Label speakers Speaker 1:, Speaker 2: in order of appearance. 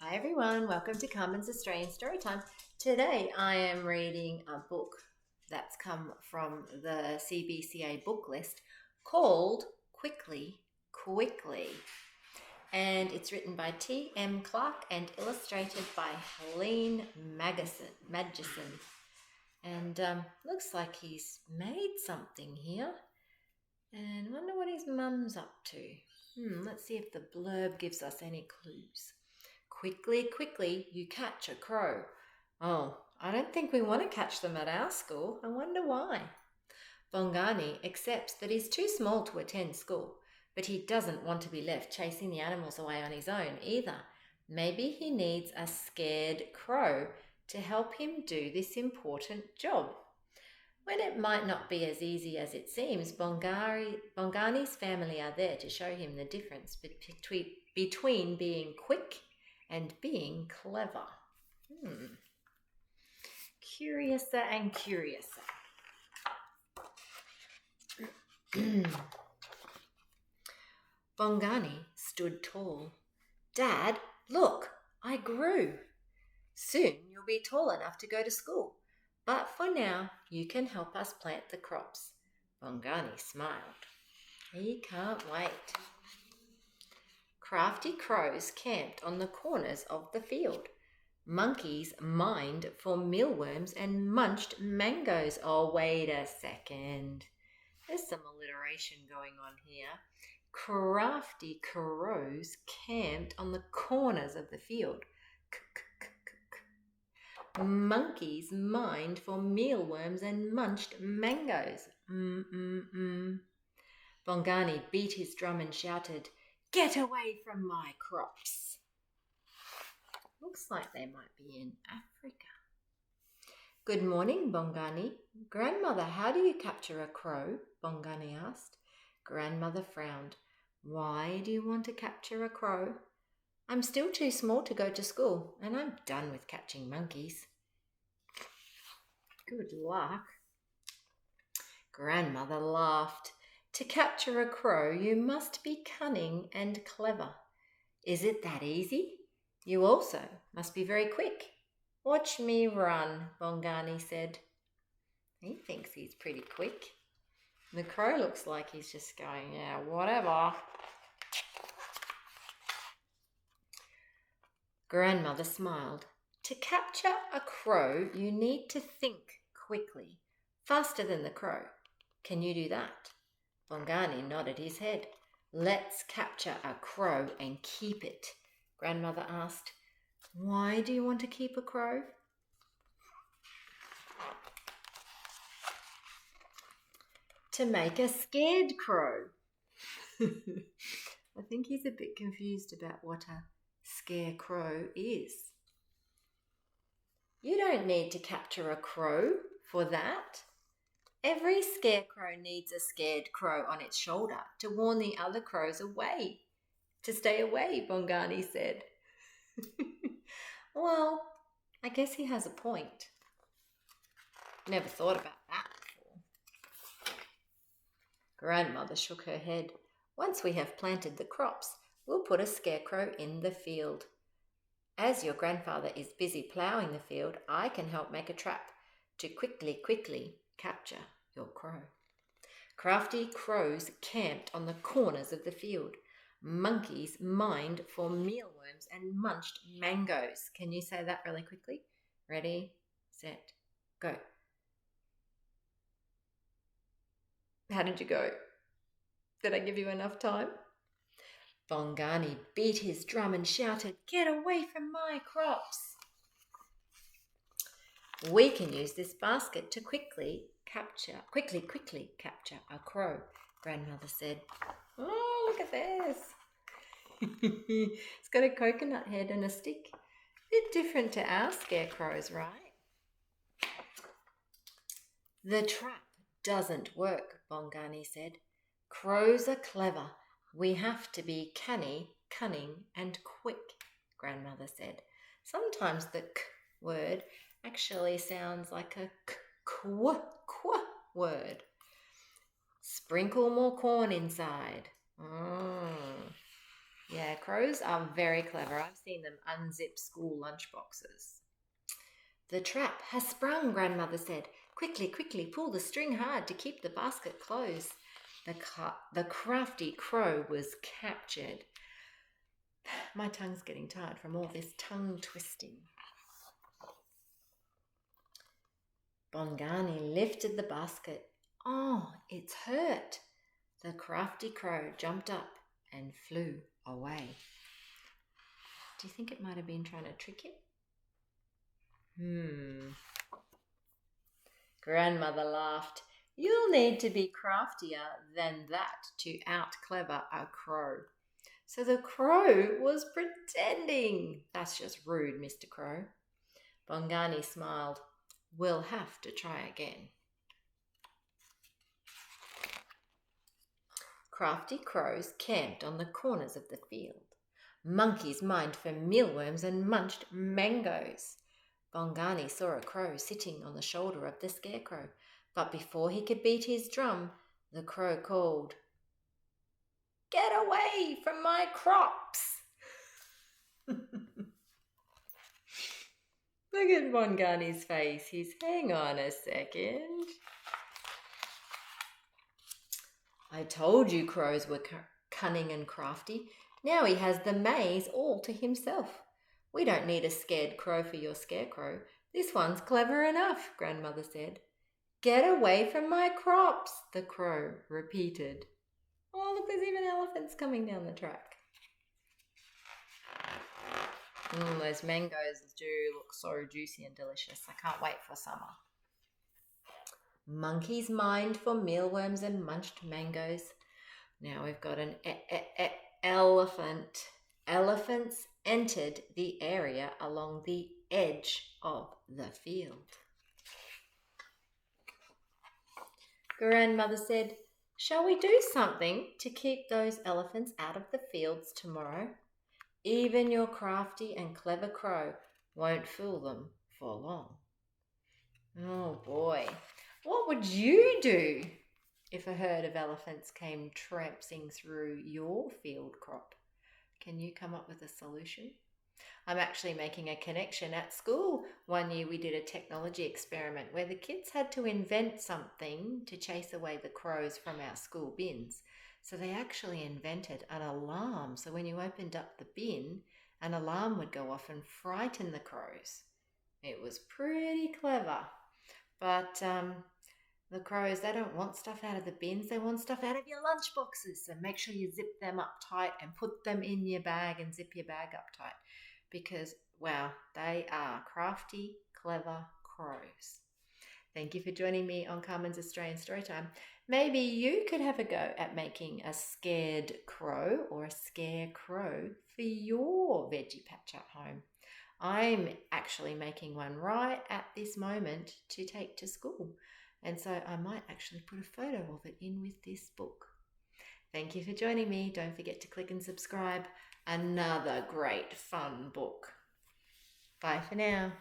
Speaker 1: Hi everyone, welcome to Carmen's Australian Storytime. Today I am reading a book that's come from the CBCA book list called Quickly, Quickly. And it's written by T.M. Clark and illustrated by Helene Magison. And looks like he's made something here. And I wonder what his mum's up to. Let's see if the blurb gives us any clues. Quickly, quickly, you catch a crow. Oh, I don't think we want to catch them at our school. I wonder why. Bongani accepts that he's too small to attend school, but he doesn't want to be left chasing the animals away on his own either. Maybe he needs a scared crow to help him do this important job. When it might not be as easy as it seems, Bongani's family are there to show him the difference between being quick and being clever. Curiouser and curiouser. Bongani stood tall. Dad, look, I grew. Soon you'll be tall enough to go to school, but for now you can help us plant the crops. Bongani smiled. He can't wait. Crafty crows camped on the corners of the field. Monkeys mined for mealworms and munched mangoes. Oh, wait a second. There's some alliteration going on here. Crafty crows camped on the corners of the field. Monkeys mined for mealworms and munched mangoes. Bongani beat his drum and shouted, "Get away from my crops!" Looks like they might be in Africa. Good morning, Bongani. Grandmother, how do you capture a crow? Bongani asked. Grandmother frowned. Why do you want to capture a crow? I'm still too small to go to school, and I'm done with catching monkeys. Good luck. Grandmother laughed. To capture a crow, you must be cunning and clever. Is it that easy? You also must be very quick. Watch me run, Bongani said. He thinks he's pretty quick. The crow looks like he's just going, yeah, whatever. Grandmother smiled. To capture a crow, you need to think quickly, faster than the crow. Can you do that? Bongani nodded his head. Let's capture a crow and keep it, Grandmother asked. Why do you want to keep a crow? To make a scared crow. I think he's a bit confused about what a scarecrow is. You don't need to capture a crow for that. Every scarecrow needs a scared crow on its shoulder to warn the other crows away. To stay away, Bongani said. Well, I guess he has a point. Never thought about that before. Grandmother shook her head. Once we have planted the crops, we'll put a scarecrow in the field. As your grandfather is busy ploughing the field, I can help make a trap to quickly capture your crow. Crafty crows camped on the corners of the field. Monkeys mined for mealworms and munched mangoes. Can you say that really quickly? Ready, set, go. How did you go? Did I give you enough time? Bongani beat his drum and shouted, "Get away from my crops!" We can use this basket to quickly capture a crow, Grandmother said. Oh, look at this. It's got a coconut head and a stick. Bit different to our scarecrows, right? The trap doesn't work, Bongani said. Crows are clever. We have to be cunning and quick, Grandmother said. Sometimes the k word actually sounds like a qu word. Sprinkle more corn inside. Yeah, crows are very clever. I've seen them unzip school lunchboxes. The trap has sprung, Grandmother said. Quickly, quickly, pull the string hard to keep the basket closed. The crafty crow was captured. My tongue's getting tired from all this tongue twisting. Bongani lifted the basket. Oh, it's hurt. The crafty crow jumped up and flew away. Do you think it might have been trying to trick it? Grandmother laughed. You'll need to be craftier than that to out-clever a crow. So the crow was pretending. That's just rude, Mr. Crow. Bongani smiled. We'll have to try again. Crafty crows camped on the corners of the field. Monkeys mined for mealworms and munched mangoes. Bongani saw a crow sitting on the shoulder of the scarecrow, but before he could beat his drum, the crow called, Get away from my crops! Look at Bongani's face. He's, hang on a second. I told you crows were cunning and crafty. Now he has the maze all to himself. We don't need a scared crow for your scarecrow. This one's clever enough, Grandmother said. Get away from my crops, the crow repeated. Oh, look, there's even elephants coming down the track. Those mangoes do look so juicy and delicious. I can't wait for summer. Monkeys mined for mealworms and munched mangoes. Now we've got an elephant. Elephants entered the area along the edge of the field. Grandmother said, Shall we do something to keep those elephants out of the fields tomorrow? Even your crafty and clever crow won't fool them for long. Oh boy, what would you do if a herd of elephants came trampsing through your field crop? Can you come up with a solution? I'm actually making a connection at school. One year we did a technology experiment where the kids had to invent something to chase away the crows from our school bins. So they actually invented an alarm. So when you opened up the bin, an alarm would go off and frighten the crows. It was pretty clever. But the crows, they don't want stuff out of the bins. They want stuff out of your lunch boxes. So make sure you zip them up tight and put them in your bag and zip your bag up tight. Because, wow, they are crafty, clever crows. Thank you for joining me on Carmen's Australian Storytime. Maybe you could have a go at making a scared crow or a scarecrow for your veggie patch at home. I'm actually making one right at this moment to take to school. And so I might actually put a photo of it in with this book. Thank you for joining me. Don't forget to click and subscribe. Another great fun book. Bye for now.